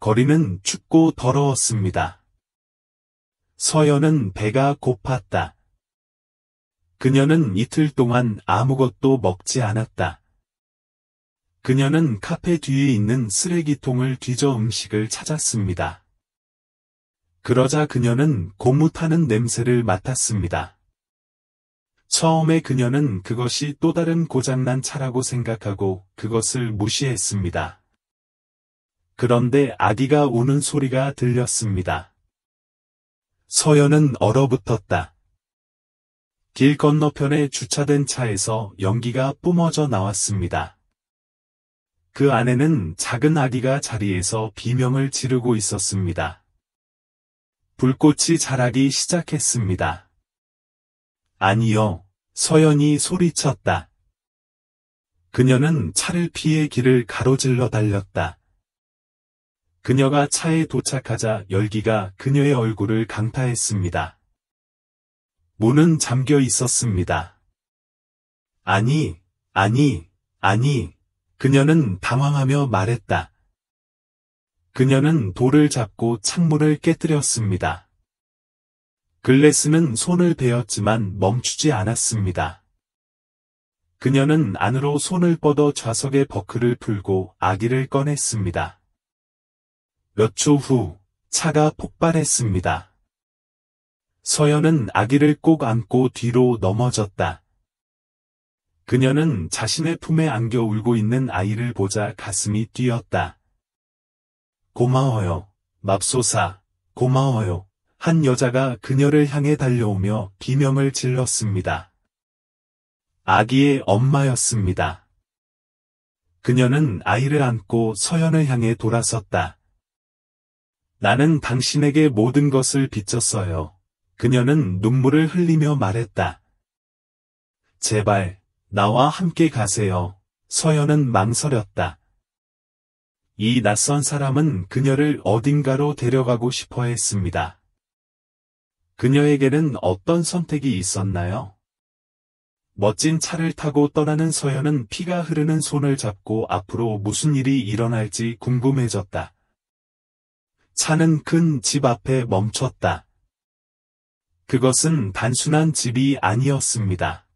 거리는 춥고 더러웠습니다. 서연은 배가 고팠다. 그녀는 이틀 동안 아무것도 먹지 않았다. 그녀는 카페 뒤에 있는 쓰레기통을 뒤져 음식을 찾았습니다. 그러자 그녀는 고무 타는 냄새를 맡았습니다. 처음에 그녀는 그것이 또 다른 고장난 차라고 생각하고 그것을 무시했습니다. 그런데 아기가 우는 소리가 들렸습니다. 서연은 얼어붙었다. 길 건너편에 주차된 차에서 연기가 뿜어져 나왔습니다. 그 안에는 작은 아기가 자리에서 비명을 지르고 있었습니다. 불꽃이 자라기 시작했습니다. 아니요, 서연이 소리쳤다. 그녀는 차를 피해 길을 가로질러 달렸다. 그녀가 차에 도착하자 열기가 그녀의 얼굴을 강타했습니다. 문은 잠겨 있었습니다. 아니, 그녀는 당황하며 말했다. 그녀는 돌을 잡고 창문을 깨뜨렸습니다. 글래스는 손을 베었지만 멈추지 않았습니다. 그녀는 안으로 손을 뻗어 좌석의 버클을 풀고 아기를 꺼냈습니다. 몇 초 후, 차가 폭발했습니다. 서연은 아기를 꼭 안고 뒤로 넘어졌다. 그녀는 자신의 품에 안겨 울고 있는 아이를 보자 가슴이 뛰었다. 고마워요, 맙소사, 고마워요. 한 여자가 그녀를 향해 달려오며 비명을 질렀습니다. 아기의 엄마였습니다. 그녀는 아이를 안고 서연을 향해 돌아섰다. 나는 당신에게 모든 것을 빚졌어요. 그녀는 눈물을 흘리며 말했다. 제발, 나와 함께 가세요. 서연은 망설였다. 이 낯선 사람은 그녀를 어딘가로 데려가고 싶어 했습니다. 그녀에게는 어떤 선택이 있었나요? 멋진 차를 타고 떠나는 서연은 피가 흐르는 손을 잡고 앞으로 무슨 일이 일어날지 궁금해졌다. 차는 큰 집 앞에 멈췄다. 그것은 단순한 집이 아니었습니다.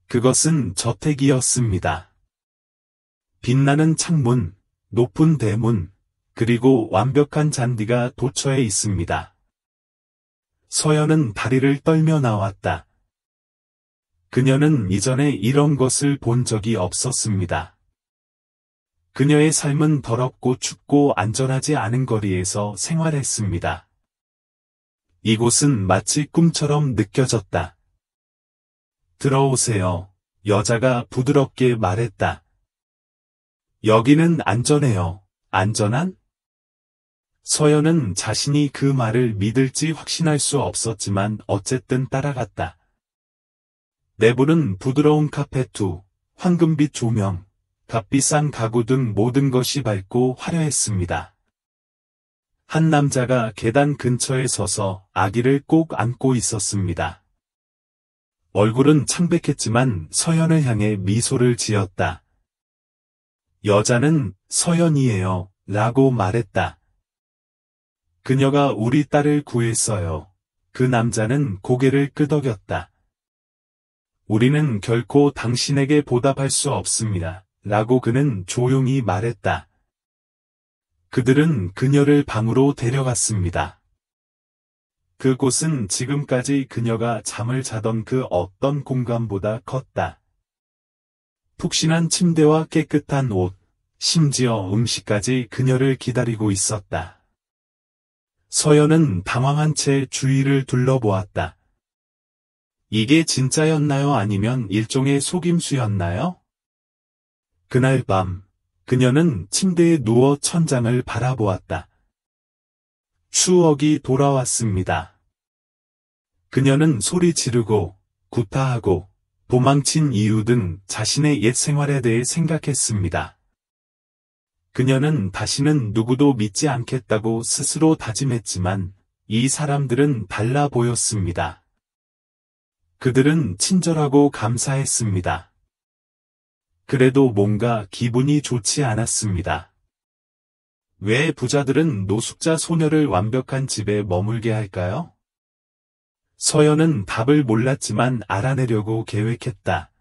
그것은 저택이었습니다. 빛나는 창문, 높은 대문, 그리고 완벽한 잔디가 도처에 있습니다. 서연은 다리를 떨며 나왔다. 그녀는 이전에 이런 것을 본 적이 없었습니다. 그녀의 삶은 더럽고 춥고 안전하지 않은 거리에서 생활했습니다. 이곳은 마치 꿈처럼 느껴졌다. 들어오세요. 여자가 부드럽게 말했다. 여기는 안전해요. 안전한? 서연은 자신이 그 말을 믿을지 확신할 수 없었지만 어쨌든 따라갔다. 내부는 부드러운 카페트, 황금빛 조명, 값비싼 가구 등 모든 것이 밝고 화려했습니다. 한 남자가 계단 근처에 서서 아기를 꼭 안고 있었습니다. 얼굴은 창백했지만 서연을 향해 미소를 지었다. 여자는 서연이에요, 라고 말했다. 그녀가 우리 딸을 구했어요. 그 남자는 고개를 끄덕였다. 우리는 결코 당신에게 보답할 수 없습니다. 라고 그는 조용히 말했다. 그들은 그녀를 방으로 데려갔습니다. 그곳은 지금까지 그녀가 잠을 자던 그 어떤 공간보다 컸다. 푹신한 침대와 깨끗한 옷, 심지어 음식까지 그녀를 기다리고 있었다. 서연은 당황한 채 주위를 둘러보았다. 이게 진짜였나요? 아니면 일종의 속임수였나요? 그날 밤, 그녀는 침대에 누워 천장을 바라보았다. 추억이 돌아왔습니다. 그녀는 소리 지르고, 구타하고, 도망친 이유 등 자신의 옛 생활에 대해 생각했습니다. 그녀는 다시는 누구도 믿지 않겠다고 스스로 다짐했지만, 이 사람들은 달라 보였습니다. 그들은 친절하고 감사했습니다. 그래도 뭔가 기분이 좋지 않았습니다. 왜 부자들은 노숙자 소녀를 완벽한 집에 머물게 할까요? 서연은 답을 몰랐지만 알아내려고 계획했다.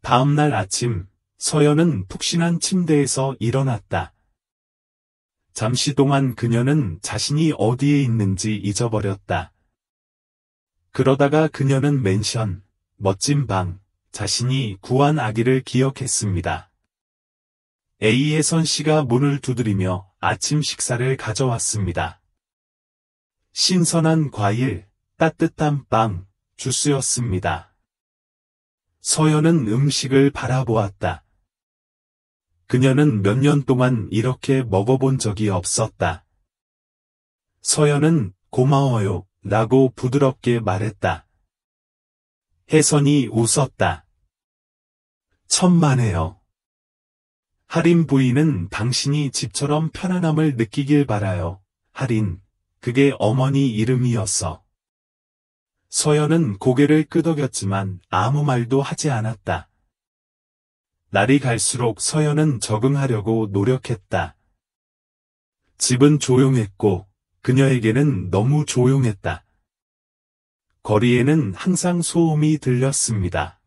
다음 날 아침, 서연은 푹신한 침대에서 일어났다. 잠시 동안 그녀는 자신이 어디에 있는지 잊어버렸다. 그러다가 그녀는 맨션, 멋진 방, 자신이 구한 아기를 기억했습니다. A혜선 씨가 문을 두드리며 아침 식사를 가져왔습니다. 신선한 과일, 따뜻한 빵, 주스였습니다. 서연은 음식을 바라보았다. 그녀는 몇 년 동안 이렇게 먹어본 적이 없었다. 서연은 고마워요 라고 부드럽게 말했다. 혜선이 웃었다. 천만에요. 할인 부인은 당신이 집처럼 편안함을 느끼길 바라요. 할인, 그게 어머니 이름이었어. 서연은 고개를 끄덕였지만 아무 말도 하지 않았다. 날이 갈수록 서연은 적응하려고 노력했다. 집은 조용했고 그녀에게는 너무 조용했다. 거리에는 항상 소음이 들렸습니다.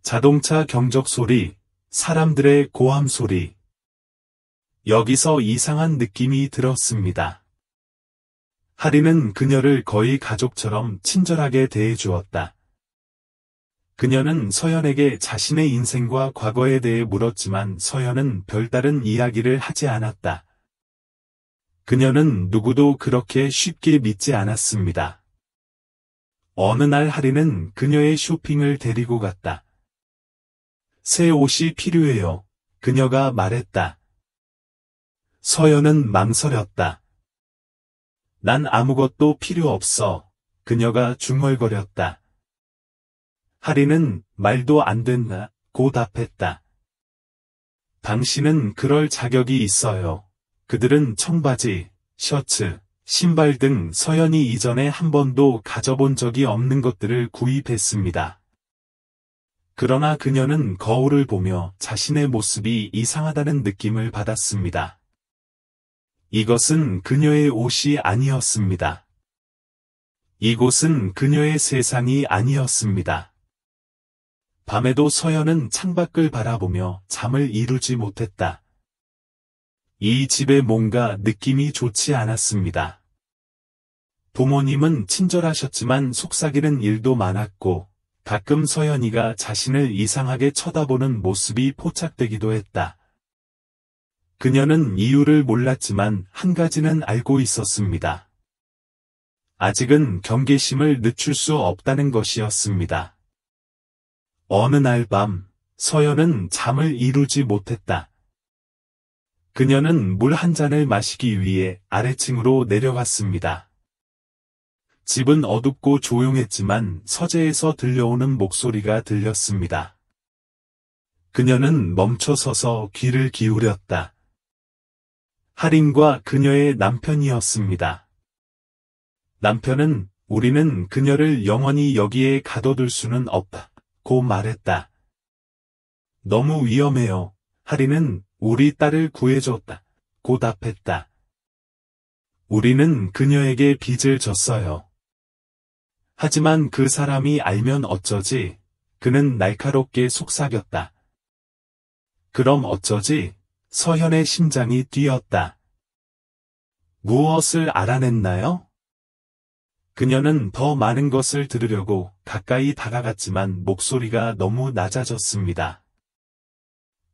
자동차 경적 소리, 사람들의 고함 소리. 여기서 이상한 느낌이 들었습니다. 하리는 그녀를 거의 가족처럼 친절하게 대해주었다. 그녀는 서연에게 자신의 인생과 과거에 대해 물었지만 서연은 별다른 이야기를 하지 않았다. 그녀는 누구도 그렇게 쉽게 믿지 않았습니다. 어느 날 하리는 그녀의 쇼핑을 데리고 갔다. 새 옷이 필요해요. 그녀가 말했다. 서연은 망설였다. 난 아무것도 필요 없어. 그녀가 중얼거렸다. 하리는 말도 안 된다고 답했다. 당신은 그럴 자격이 있어요. 그들은 청바지, 셔츠, 신발 등 서연이 이전에 한 번도 가져본 적이 없는 것들을 구입했습니다. 그러나 그녀는 거울을 보며 자신의 모습이 이상하다는 느낌을 받았습니다. 이것은 그녀의 옷이 아니었습니다. 이곳은 그녀의 세상이 아니었습니다. 밤에도 서연은 창밖을 바라보며 잠을 이루지 못했다. 이 집에 뭔가 느낌이 좋지 않았습니다. 부모님은 친절하셨지만 속삭이는 일도 많았고 가끔 서연이가 자신을 이상하게 쳐다보는 모습이 포착되기도 했다. 그녀는 이유를 몰랐지만 한 가지는 알고 있었습니다. 아직은 경계심을 늦출 수 없다는 것이었습니다. 어느 날 밤, 서연은 잠을 이루지 못했다. 그녀는 물 한 잔을 마시기 위해 아래층으로 내려갔습니다. 집은 어둡고 조용했지만 서재에서 들려오는 목소리가 들렸습니다. 그녀는 멈춰 서서 귀를 기울였다. 할인과 그녀의 남편이었습니다. 남편은 우리는 그녀를 영원히 여기에 가둬둘 수는 없다고 말했다. 너무 위험해요. 할인은 우리 딸을 구해줬다고 답했다. 우리는 그녀에게 빚을 졌어요. 하지만 그 사람이 알면 어쩌지? 그는 날카롭게 속삭였다. 그럼 어쩌지? 서현의 심장이 뛰었다. 무엇을 알아냈나요? 그녀는 더 많은 것을 들으려고 가까이 다가갔지만 목소리가 너무 낮아졌습니다.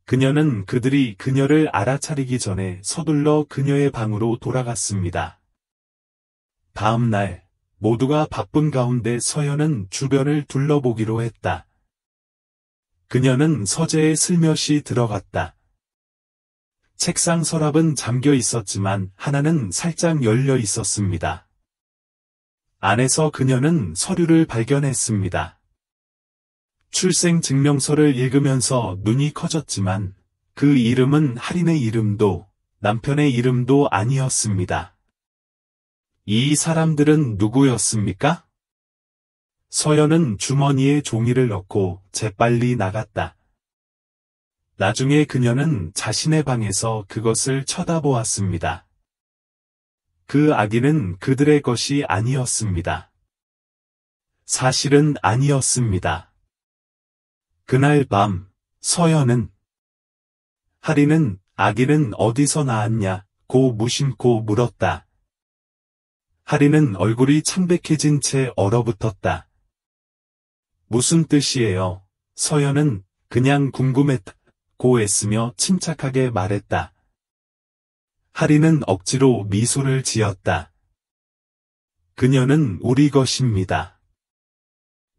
그녀는 그들이 그녀를 알아차리기 전에 서둘러 그녀의 방으로 돌아갔습니다. 다음 날, 모두가 바쁜 가운데 서연은 주변을 둘러보기로 했다. 그녀는 서재에 슬며시 들어갔다. 책상 서랍은 잠겨 있었지만 하나는 살짝 열려 있었습니다. 안에서 그녀는 서류를 발견했습니다. 출생증명서를 읽으면서 눈이 커졌지만 그 이름은 할인의 이름도 남편의 이름도 아니었습니다. 이 사람들은 누구였습니까? 서연은 주머니에 종이를 넣고 재빨리 나갔다. 나중에 그녀는 자신의 방에서 그것을 쳐다보았습니다. 그 아기는 그들의 것이 아니었습니다. 사실은 아니었습니다. 그날 밤, 서연은 하리는 아기는 어디서 나왔냐?고 무심코 물었다. 하리는 얼굴이 창백해진 채 얼어붙었다. 무슨 뜻이에요? 서연은 그냥 궁금했다고 애쓰며 침착하게 말했다. 하리는 억지로 미소를 지었다. 그녀는 우리 것입니다.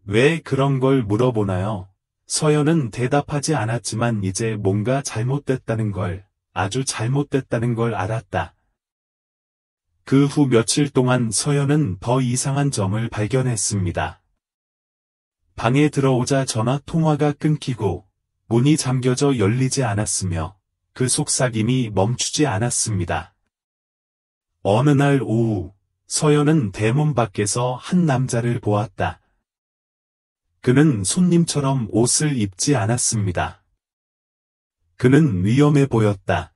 왜 그런 걸 물어보나요? 서연은 대답하지 않았지만 이제 뭔가 잘못됐다는 걸, 아주 잘못됐다는 걸 알았다. 그 후 며칠 동안 서연은 더 이상한 점을 발견했습니다. 방에 들어오자 전화 통화가 끊기고 문이 잠겨져 열리지 않았으며 그 속삭임이 멈추지 않았습니다. 어느 날 오후, 서연은 대문 밖에서 한 남자를 보았다. 그는 손님처럼 옷을 입지 않았습니다. 그는 위험해 보였다.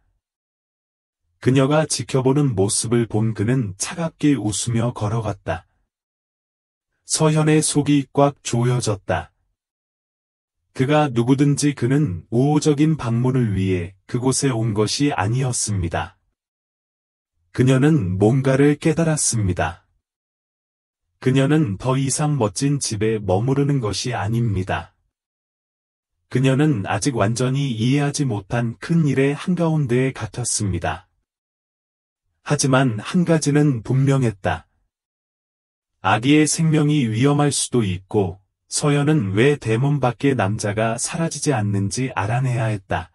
그녀가 지켜보는 모습을 본 그는 차갑게 웃으며 걸어갔다. 서연의 속이 꽉 조여졌다. 그가 누구든지 그는 우호적인 방문을 위해 그곳에 온 것이 아니었습니다. 그녀는 뭔가를 깨달았습니다. 그녀는 더 이상 멋진 집에 머무르는 것이 아닙니다. 그녀는 아직 완전히 이해하지 못한 큰 일의 한가운데에 갇혔습니다. 하지만 한 가지는 분명했다. 아기의 생명이 위험할 수도 있고, 서연은 왜 대문 밖의 남자가 사라지지 않는지 알아내야 했다.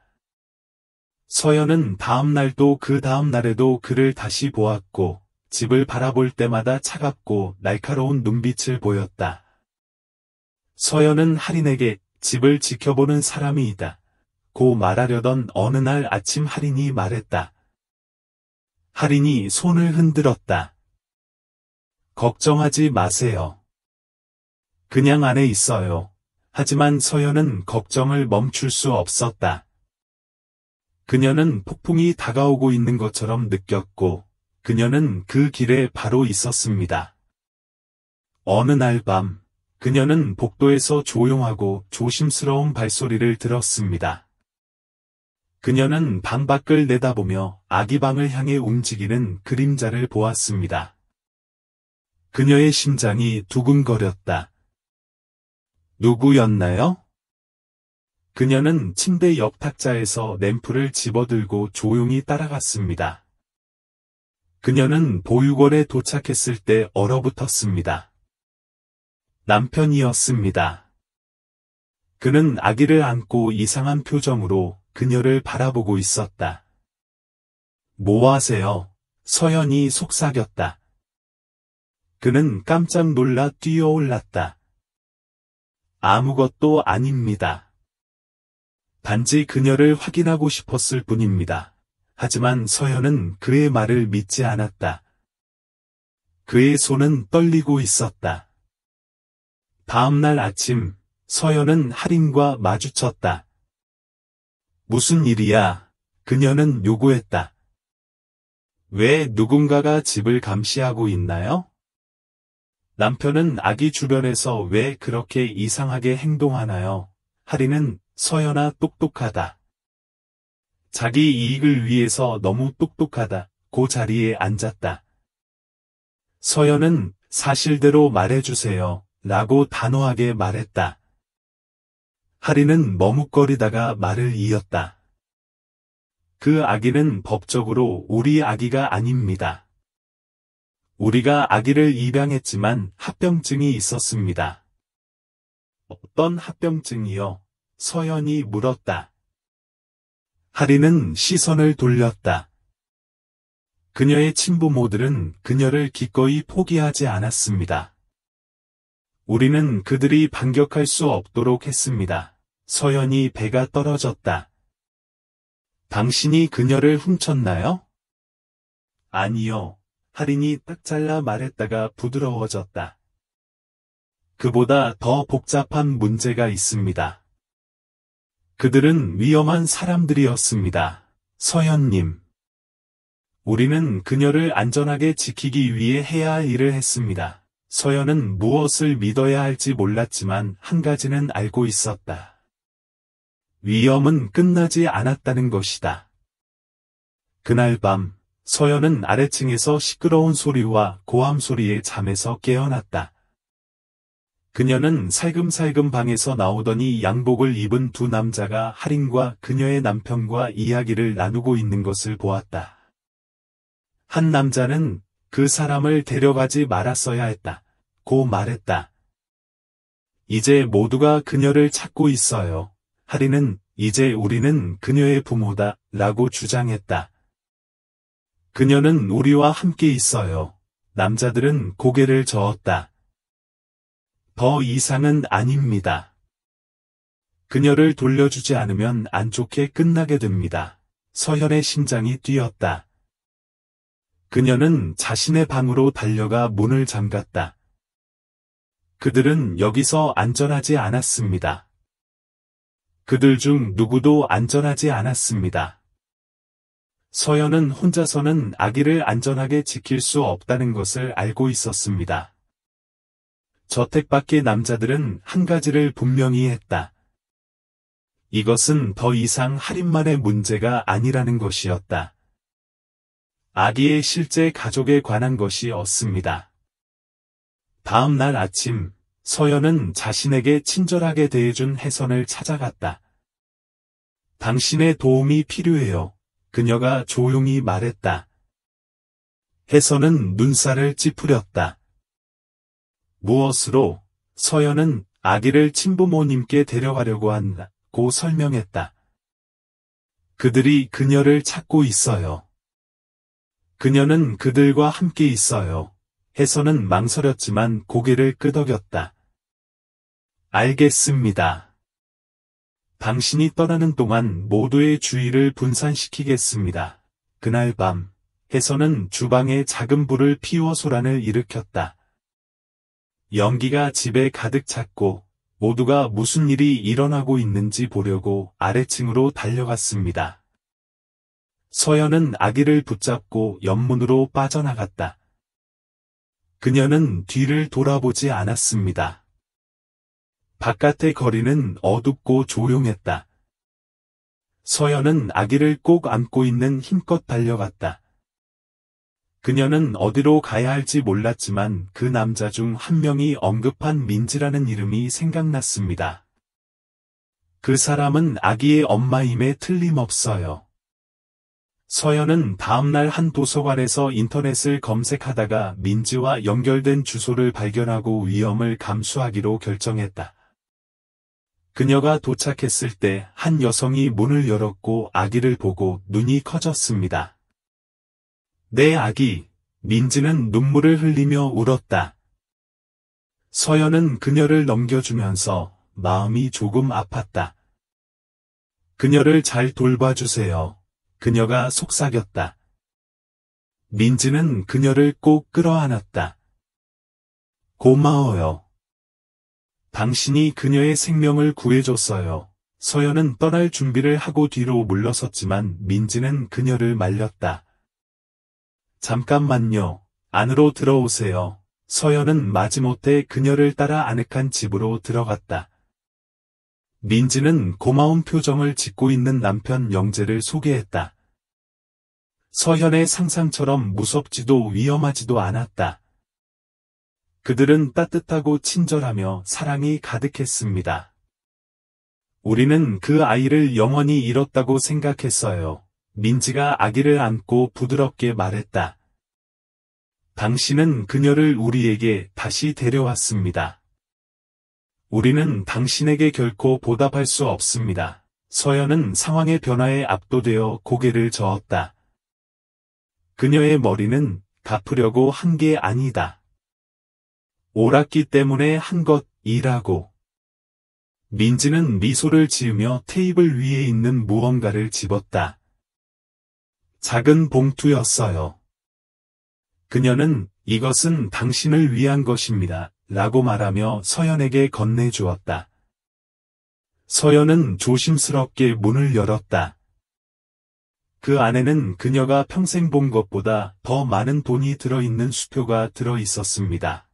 서연은 다음 날도 그 다음 날에도 그를 다시 보았고, 집을 바라볼 때마다 차갑고 날카로운 눈빛을 보였다. 서연은 할인에게 집을 지켜보는 사람이다. 고 말하려던 어느 날 아침 할인이 말했다. 할인이 손을 흔들었다. 걱정하지 마세요. 그냥 안에 있어요. 하지만 서연은 걱정을 멈출 수 없었다. 그녀는 폭풍이 다가오고 있는 것처럼 느꼈고, 그녀는 그 길에 바로 있었습니다. 어느 날 밤, 그녀는 복도에서 조용하고 조심스러운 발소리를 들었습니다. 그녀는 방 밖을 내다보며 아기 방을 향해 움직이는 그림자를 보았습니다. 그녀의 심장이 두근거렸다. 누구였나요? 그녀는 침대 옆 탁자에서 램프를 집어들고 조용히 따라갔습니다. 그녀는 보육원에 도착했을 때 얼어붙었습니다. 남편이었습니다. 그는 아기를 안고 이상한 표정으로 그녀를 바라보고 있었다. 뭐 하세요? 서연이 속삭였다. 그는 깜짝 놀라 뛰어올랐다. 아무것도 아닙니다. 단지 그녀를 확인하고 싶었을 뿐입니다. 하지만 서연은 그의 말을 믿지 않았다. 그의 손은 떨리고 있었다. 다음 날 아침, 서연은 할인과 마주쳤다. 무슨 일이야? 그녀는 요구했다. 왜 누군가가 집을 감시하고 있나요? 남편은 아기 주변에서 왜 그렇게 이상하게 행동하나요? 할인은 서연아 똑똑하다. 자기 이익을 위해서 너무 똑똑하다. 그 자리에 앉았다. 서연은 사실대로 말해주세요. 라고 단호하게 말했다. 할인은 머뭇거리다가 말을 이었다. 그 아기는 법적으로 우리 아기가 아닙니다. 우리가 아기를 입양했지만 합병증이 있었습니다. 어떤 합병증이요? 서연이 물었다. 할인은 시선을 돌렸다. 그녀의 친부모들은 그녀를 기꺼이 포기하지 않았습니다. 우리는 그들이 반격할 수 없도록 했습니다. 서연이 배가 떨어졌다. 당신이 그녀를 훔쳤나요? 아니요. 할인이 딱 잘라 말했다가 부드러워졌다. 그보다 더 복잡한 문제가 있습니다. 그들은 위험한 사람들이었습니다. 서연님. 우리는 그녀를 안전하게 지키기 위해 해야 할 일을 했습니다. 서연은 무엇을 믿어야 할지 몰랐지만 한 가지는 알고 있었다. 위험은 끝나지 않았다는 것이다. 그날 밤, 서연은 아래층에서 시끄러운 소리와 고함 소리에 잠에서 깨어났다. 그녀는 살금살금 방에서 나오더니 양복을 입은 두 남자가 할인과 그녀의 남편과 이야기를 나누고 있는 것을 보았다. 한 남자는 그 사람을 데려가지 말았어야 했다. 고 말했다. 이제 모두가 그녀를 찾고 있어요. 할인은 이제 우리는 그녀의 부모다 라고 주장했다. 그녀는 우리와 함께 있어요. 남자들은 고개를 저었다. 더 이상은 아닙니다. 그녀를 돌려주지 않으면 안 좋게 끝나게 됩니다. 서현의 심장이 뛰었다. 그녀는 자신의 방으로 달려가 문을 잠갔다. 그들은 여기서 안전하지 않았습니다. 그들 중 누구도 안전하지 않았습니다. 서연은 혼자서는 아기를 안전하게 지킬 수 없다는 것을 알고 있었습니다. 저택 밖의 남자들은 한 가지를 분명히 했다. 이것은 더 이상 할인만의 문제가 아니라는 것이었다. 아기의 실제 가족에 관한 것이었습니다. 다음 날 아침, 서연은 자신에게 친절하게 대해준 혜선을 찾아갔다. 당신의 도움이 필요해요. 그녀가 조용히 말했다. 혜선은 눈살을 찌푸렸다. 무엇으로? 서연은 아기를 친부모님께 데려가려고 한다고 설명했다. 그들이 그녀를 찾고 있어요. 그녀는 그들과 함께 있어요. 혜선은 망설였지만 고개를 끄덕였다. 알겠습니다. 당신이 떠나는 동안 모두의 주의를 분산시키겠습니다. 그날 밤, 혜선은 주방에 작은 불을 피워 소란을 일으켰다. 연기가 집에 가득 찼고 모두가 무슨 일이 일어나고 있는지 보려고 아래층으로 달려갔습니다. 서연은 아기를 붙잡고 옆문으로 빠져나갔다. 그녀는 뒤를 돌아보지 않았습니다. 바깥의 거리는 어둡고 조용했다. 서연은 아기를 꼭 안고 있는 힘껏 달려갔다. 그녀는 어디로 가야 할지 몰랐지만 그 남자 중 한 명이 언급한 민지라는 이름이 생각났습니다. 그 사람은 아기의 엄마임에 틀림없어요. 서연은 다음날 한 도서관에서 인터넷을 검색하다가 민지와 연결된 주소를 발견하고 위험을 감수하기로 결정했다. 그녀가 도착했을 때 한 여성이 문을 열었고 아기를 보고 눈이 커졌습니다. 내 아기, 민지는 눈물을 흘리며 울었다. 서연은 그녀를 넘겨주면서 마음이 조금 아팠다. 그녀를 잘 돌봐주세요. 그녀가 속삭였다. 민지는 그녀를 꼭 끌어안았다. 고마워요. 당신이 그녀의 생명을 구해줬어요. 서연은 떠날 준비를 하고 뒤로 물러섰지만 민지는 그녀를 말렸다. 잠깐만요. 안으로 들어오세요. 서연은 마지못해 그녀를 따라 아늑한 집으로 들어갔다. 민지는 고마운 표정을 짓고 있는 남편 영재를 소개했다. 서현의 상상처럼 무섭지도 위험하지도 않았다. 그들은 따뜻하고 친절하며 사랑이 가득했습니다. 우리는 그 아이를 영원히 잃었다고 생각했어요. 민지가 아기를 안고 부드럽게 말했다. 당신은 그녀를 우리에게 다시 데려왔습니다. 우리는 당신에게 결코 보답할 수 없습니다. 서연은 상황의 변화에 압도되어 고개를 저었다. 그녀의 머리는 갚으려고 한 게 아니다. 옳았기 때문에 한 것이라고. 민지는 미소를 지으며 테이블 위에 있는 무언가를 집었다. 작은 봉투였어요. 그녀는 이것은 당신을 위한 것입니다. 라고 말하며 서연에게 건네주었다. 서연은 조심스럽게 문을 열었다. 그 안에는 그녀가 평생 본 것보다 더 많은 돈이 들어있는 수표가 들어있었습니다.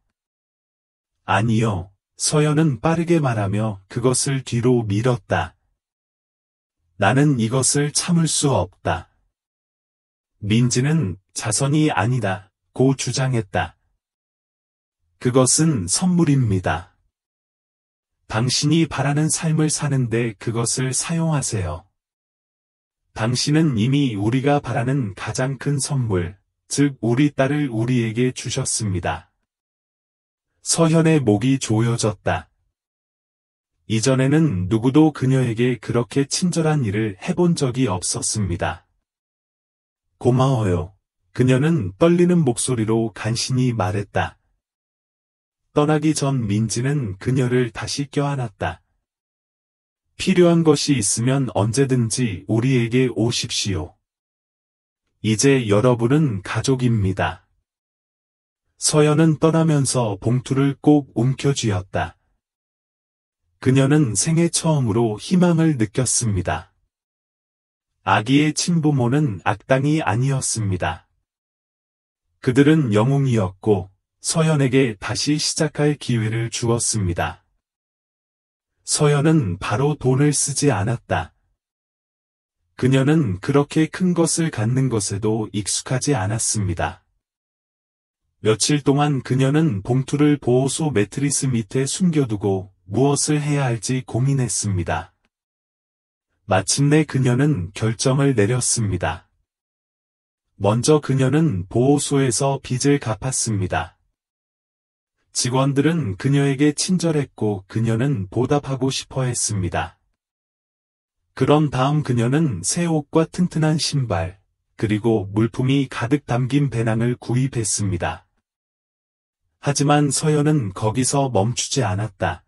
아니요. 서연은 빠르게 말하며 그것을 뒤로 밀었다. 나는 이것을 참을 수 없다. 민지는 자선이 아니다, 고 주장했다. 그것은 선물입니다. 당신이 바라는 삶을 사는데 그것을 사용하세요. 당신은 이미 우리가 바라는 가장 큰 선물, 즉 우리 딸을 우리에게 주셨습니다. 서현의 목이 조여졌다. 이전에는 누구도 그녀에게 그렇게 친절한 일을 해본 적이 없었습니다. 고마워요. 그녀는 떨리는 목소리로 간신히 말했다. 떠나기 전 민지는 그녀를 다시 껴안았다. 필요한 것이 있으면 언제든지 우리에게 오십시오. 이제 여러분은 가족입니다. 서연은 떠나면서 봉투를 꼭 움켜쥐었다. 그녀는 생애 처음으로 희망을 느꼈습니다. 아기의 친부모는 악당이 아니었습니다. 그들은 영웅이었고 서연에게 다시 시작할 기회를 주었습니다. 서연은 바로 돈을 쓰지 않았다. 그녀는 그렇게 큰 것을 갖는 것에도 익숙하지 않았습니다. 며칠 동안 그녀는 봉투를 보호소 매트리스 밑에 숨겨두고 무엇을 해야 할지 고민했습니다. 마침내 그녀는 결정을 내렸습니다. 먼저 그녀는 보호소에서 빚을 갚았습니다. 직원들은 그녀에게 친절했고 그녀는 보답하고 싶어 했습니다. 그런 다음 그녀는 새 옷과 튼튼한 신발, 그리고 물품이 가득 담긴 배낭을 구입했습니다. 하지만 서연은 거기서 멈추지 않았다.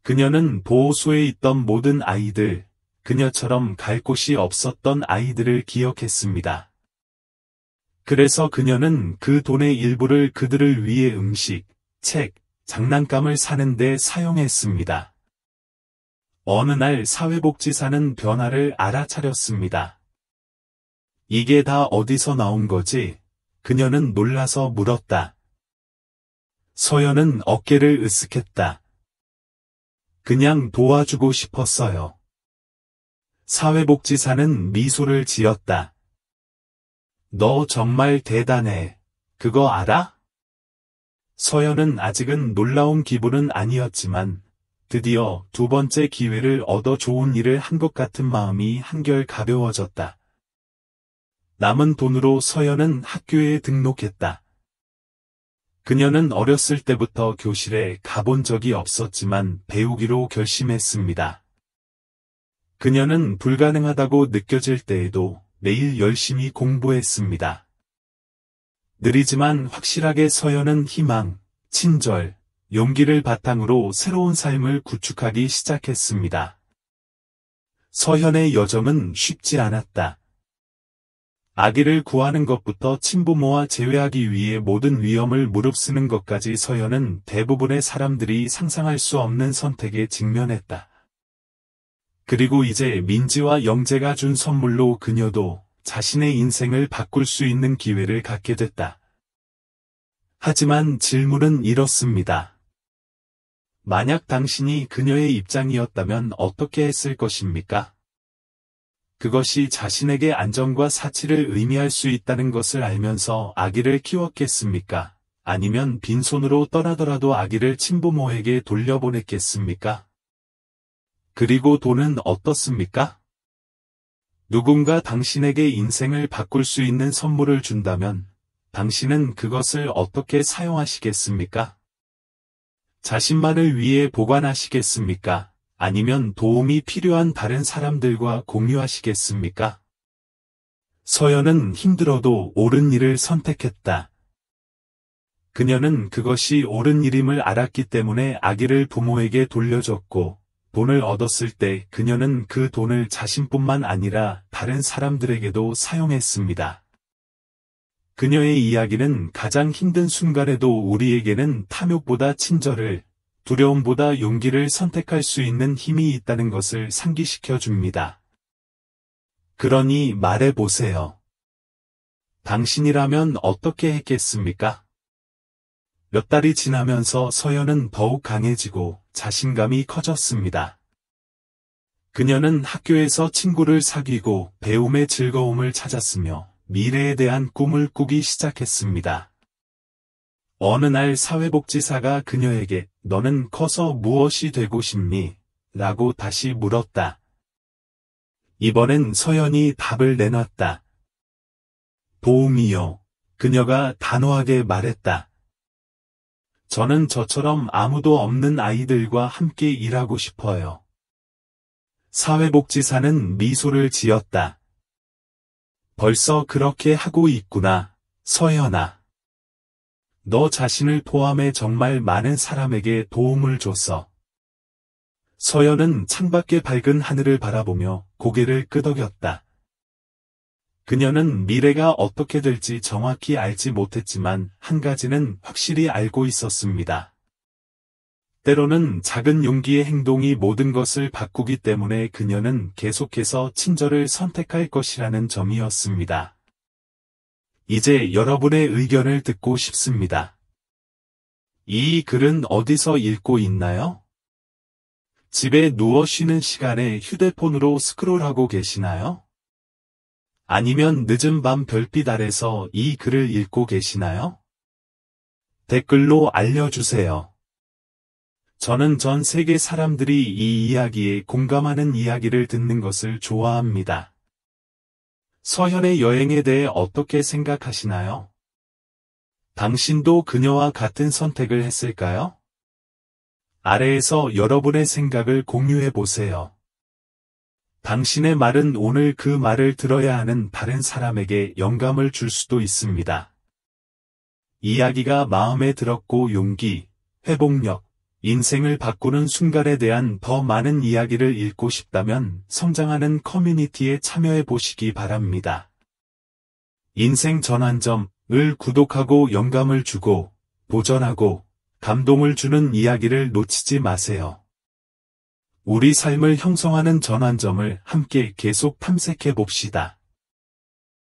그녀는 보호소에 있던 모든 아이들, 그녀처럼 갈 곳이 없었던 아이들을 기억했습니다. 그래서 그녀는 그 돈의 일부를 그들을 위해 음식, 책, 장난감을 사는 데 사용했습니다. 어느 날 사회복지사는 변화를 알아차렸습니다. 이게 다 어디서 나온 거지? 그녀는 놀라서 물었다. 서연은 어깨를 으쓱했다. 그냥 도와주고 싶었어요. 사회복지사는 미소를 지었다. 너 정말 대단해. 그거 알아? 서연은 아직은 놀라운 기분은 아니었지만 드디어 두 번째 기회를 얻어 좋은 일을 한 것 같은 마음이 한결 가벼워졌다. 남은 돈으로 서연은 학교에 등록했다. 그녀는 어렸을 때부터 교실에 가본 적이 없었지만 배우기로 결심했습니다. 그녀는 불가능하다고 느껴질 때에도 매일 열심히 공부했습니다. 느리지만 확실하게 서연은 희망, 친절, 용기를 바탕으로 새로운 삶을 구축하기 시작했습니다. 서연의 여정은 쉽지 않았다. 아기를 구하는 것부터 친부모와 재회하기 위해 모든 위험을 무릅쓰는 것까지 서연은 대부분의 사람들이 상상할 수 없는 선택에 직면했다. 그리고 이제 민지와 영재가 준 선물로 그녀도 자신의 인생을 바꿀 수 있는 기회를 갖게 됐다. 하지만 질문은 이렇습니다. 만약 당신이 그녀의 입장이었다면 어떻게 했을 것입니까? 그것이 자신에게 안정과 사치를 의미할 수 있다는 것을 알면서 아기를 키웠겠습니까? 아니면 빈손으로 떠나더라도 아기를 친부모에게 돌려보냈겠습니까? 그리고 돈은 어떻습니까? 누군가 당신에게 인생을 바꿀 수 있는 선물을 준다면 당신은 그것을 어떻게 사용하시겠습니까? 자신만을 위해 보관하시겠습니까? 아니면 도움이 필요한 다른 사람들과 공유하시겠습니까? 서연은 힘들어도 옳은 일을 선택했다. 그녀는 그것이 옳은 일임을 알았기 때문에 아기를 부모에게 돌려줬고, 돈을 얻었을 때 그녀는 그 돈을 자신뿐만 아니라 다른 사람들에게도 사용했습니다. 그녀의 이야기는 가장 힘든 순간에도 우리에게는 탐욕보다 친절을, 두려움보다 용기를 선택할 수 있는 힘이 있다는 것을 상기시켜 줍니다. 그러니 말해보세요. 당신이라면 어떻게 했겠습니까? 몇 달이 지나면서 서연은 더욱 강해지고 자신감이 커졌습니다. 그녀는 학교에서 친구를 사귀고 배움의 즐거움을 찾았으며 미래에 대한 꿈을 꾸기 시작했습니다. 어느 날 사회복지사가 그녀에게 너는 커서 무엇이 되고 싶니? 라고 다시 물었다. 이번엔 서연이 답을 내놨다. 도우미요. 그녀가 단호하게 말했다. 저는 저처럼 아무도 없는 아이들과 함께 일하고 싶어요. 사회복지사는 미소를 지었다. 벌써 그렇게 하고 있구나, 서연아. 너 자신을 포함해 정말 많은 사람에게 도움을 줬어. 서연은 창밖의 밝은 하늘을 바라보며 고개를 끄덕였다. 그녀는 미래가 어떻게 될지 정확히 알지 못했지만 한 가지는 확실히 알고 있었습니다. 때로는 작은 용기의 행동이 모든 것을 바꾸기 때문에 그녀는 계속해서 친절을 선택할 것이라는 점이었습니다. 이제 여러분의 의견을 듣고 싶습니다. 이 글은 어디서 읽고 있나요? 집에 누워 쉬는 시간에 휴대폰으로 스크롤하고 계시나요? 아니면 늦은 밤 별빛 아래서 이 글을 읽고 계시나요? 댓글로 알려주세요. 저는 전 세계 사람들이 이 이야기에 공감하는 이야기를 듣는 것을 좋아합니다. 서연의 여행에 대해 어떻게 생각하시나요? 당신도 그녀와 같은 선택을 했을까요? 아래에서 여러분의 생각을 공유해 보세요. 당신의 말은 오늘 그 말을 들어야 하는 다른 사람에게 영감을 줄 수도 있습니다. 이야기가 마음에 들었고 용기, 회복력, 인생을 바꾸는 순간에 대한 더 많은 이야기를 읽고 싶다면 성장하는 커뮤니티에 참여해 보시기 바랍니다. 인생 전환점을 구독하고 영감을 주고 도전하고 감동을 주는 이야기를 놓치지 마세요. 우리 삶을 형성하는 전환점을 함께 계속 탐색해 봅시다.